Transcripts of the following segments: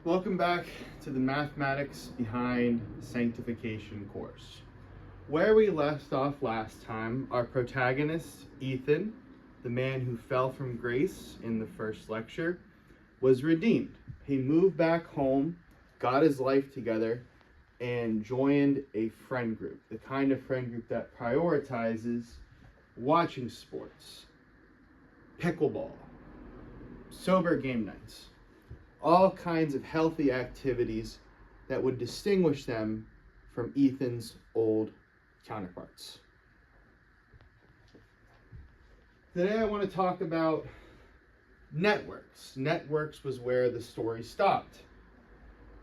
Welcome back to the Mathematics Behind Sanctification course. Where we left off last time, our protagonist, Ethan, the man who fell from grace in the first lecture, was redeemed. He moved back home, got his life together, and joined a friend group, the kind of friend group that prioritizes watching sports, pickleball, sober game nights, all kinds of healthy activities that would distinguish them from Ethan's old counterparts. Today I want to talk about networks. Networks was where the story stopped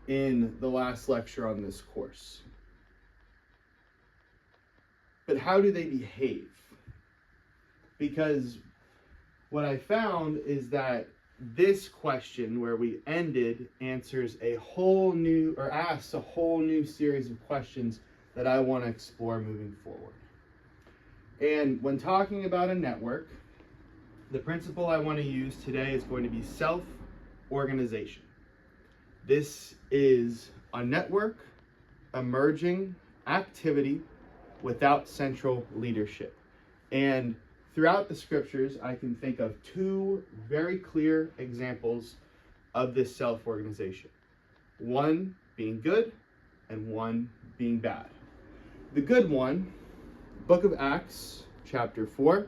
in the last lecture on this course. But how do they behave? Because what I found is that this question, where we ended, answers a whole new, or asks a whole new series of questions that I want to explore moving forward. And when talking about a network, the principle I want to use today is going to be self-organization. This is a network emerging activity without central leadership. And throughout the scriptures, I can think of two very clear examples of this self-organization. One being good and one being bad. The good one, book of Acts, chapter 4,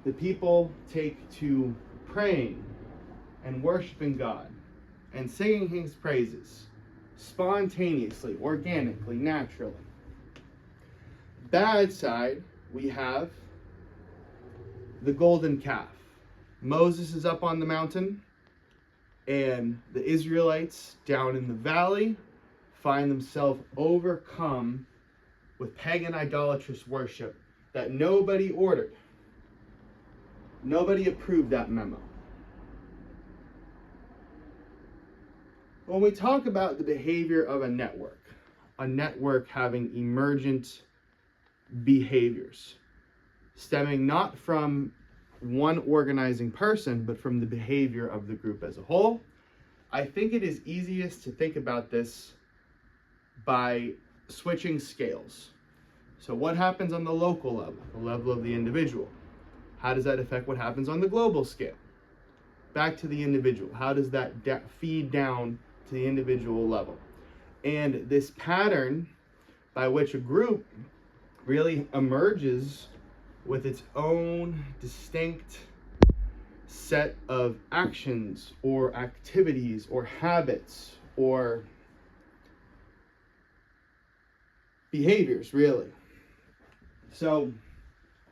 the people take to praying and worshiping God and singing his praises spontaneously, organically, naturally. Bad side, we have the golden calf. Moses is up on the mountain, and the Israelites down in the valley find themselves overcome with pagan idolatrous worship that nobody ordered. Nobody approved that memo. When we talk about the behavior of a network having emergent behaviors, stemming not from one organizing person, but from the behavior of the group as a whole, I think it is easiest to think about this by switching scales. So what happens on the local level, the level of the individual? How does that affect what happens on the global scale? Back to the individual. How does that feed down to the individual level? And this pattern by which a group really emerges with its own distinct set of actions or activities or habits or behaviors, really. So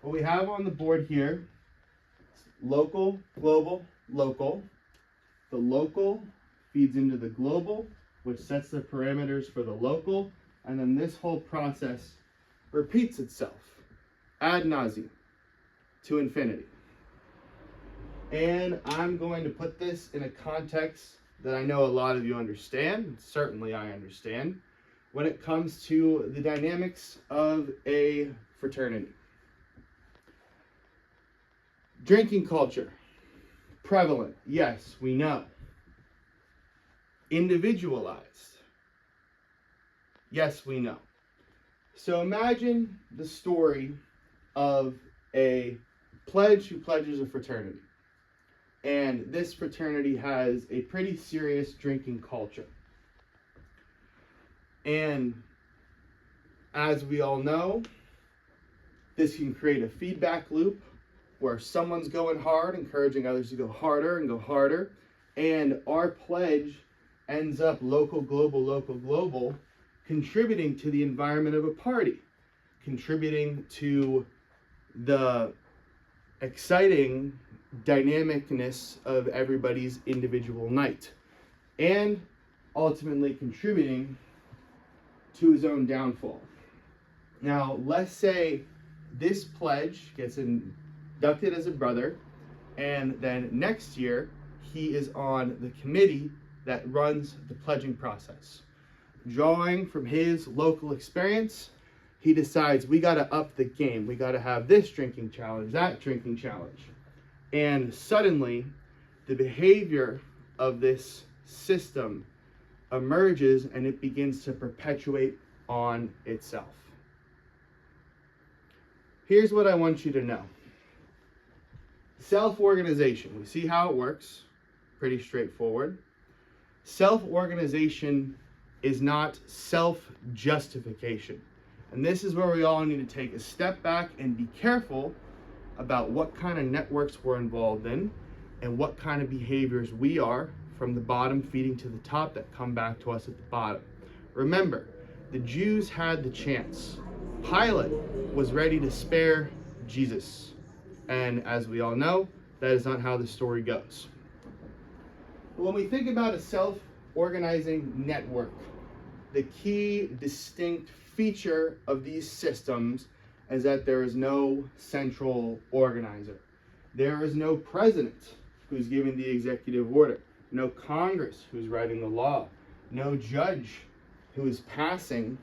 what we have on the board here is local, global, local. The local feeds into the global, which sets the parameters for the local, and then this whole process repeats itself ad nauseum to infinity. And I'm going to put this in a context that I know a lot of you understand, certainly I understand, when it comes to the dynamics of a fraternity. Drinking culture, prevalent, yes, we know. Individualized, yes, we know. So imagine the story of a pledge who pledges a fraternity. And this fraternity has a pretty serious drinking culture. And as we all know, this can create a feedback loop where someone's going hard, encouraging others to go harder and go harder. And our pledge ends up local, global, contributing to the environment of a party, contributing to the exciting dynamicness of everybody's individual night, and ultimately contributing to his own downfall. Now, let's say this pledge gets inducted as a brother, and then next year he is on the committee that runs the pledging process. Drawing from his local experience, he decides we got to up the game. We got to have this drinking challenge, that drinking challenge. And suddenly, the behavior of this system emerges and it begins to perpetuate on itself. Here's what I want you to know. Self-organization. We see how it works. Pretty straightforward. Self-organization is not self-justification. And this is where we all need to take a step back and be careful about what kind of networks we're involved in and what kind of behaviors we are from the bottom feeding to the top that come back to us at the bottom. Remember, the Jews had the chance. Pilate was ready to spare Jesus. And as we all know, that is not how the story goes. When we think about a self-organizing network, the key distinct feature of these systems is that there is no central organizer. There is no president who's giving the executive order, no Congress who's writing the law, no judge who is passing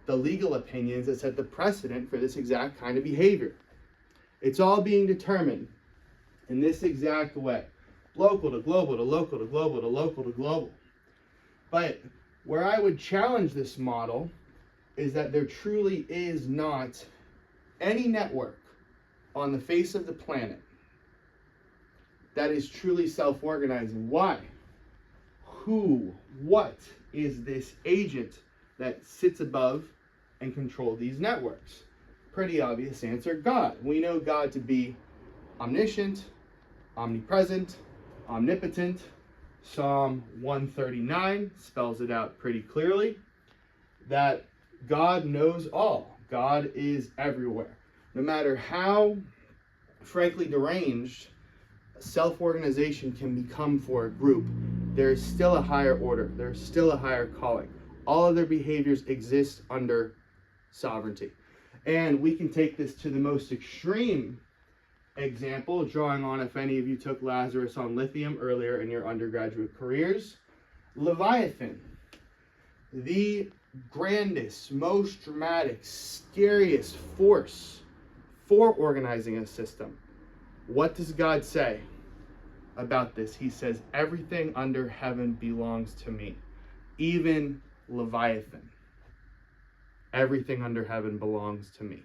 the legal opinions that set the precedent for this exact kind of behavior. It's all being determined in this exact way. Local to global to local to global to local to global. But where I would challenge this model is that there truly is not any network on the face of the planet that is truly self-organizing. Why? Who, what is this agent that sits above and controls these networks? Pretty obvious answer, God. We know God to be omniscient, omnipresent, omnipotent. Psalm 139 spells it out pretty clearly that God knows all. God is everywhere. No matter how, frankly, deranged self-organization can become for a group, there is still a higher order. There is still a higher calling. All of their behaviors exist under sovereignty. And we can take this to the most extreme example, drawing on if any of you took Lazarus on Lithium earlier in your undergraduate careers. Leviathan, the grandest, most dramatic, scariest force for organizing a system. What does God say about this? He says, everything under heaven belongs to me, even Leviathan. Everything under heaven belongs to me.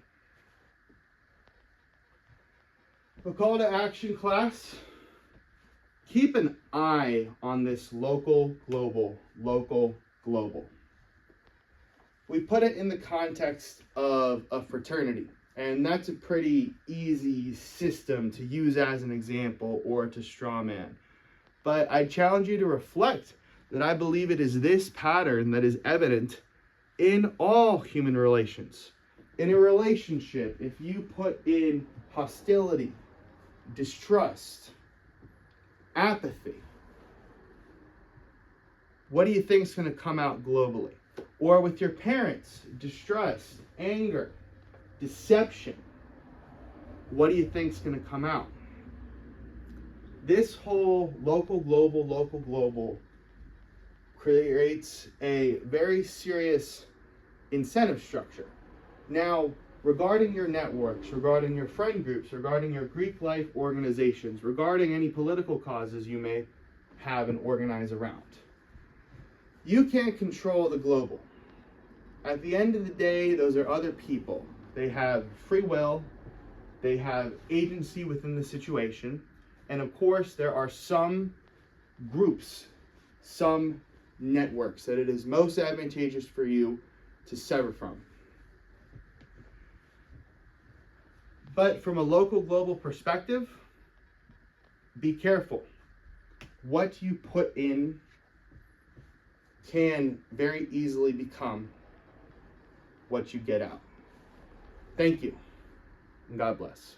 A call to action, class. Keep an eye on this local, global, local, global. We put it in the context of a fraternity, and that's a pretty easy system to use as an example or to straw man. But I challenge you to reflect that I believe it is this pattern that is evident in all human relations. In a relationship, if you put in hostility, distrust, apathy, what do you think is going to come out globally? Or with your parents, distrust, anger, deception, what do you think is going to come out? This whole local, global creates a very serious incentive structure. Now, regarding your networks, regarding your friend groups, regarding your Greek life organizations, regarding any political causes you may have and organize around, you can't control the global. At the end of the day, those are other people. They have free will, they have agency within the situation, and of course there are some groups, some networks that it is most advantageous for you to sever from. But from a local global perspective, be careful. What you put in can very easily become what you get out. Thank you, and God bless.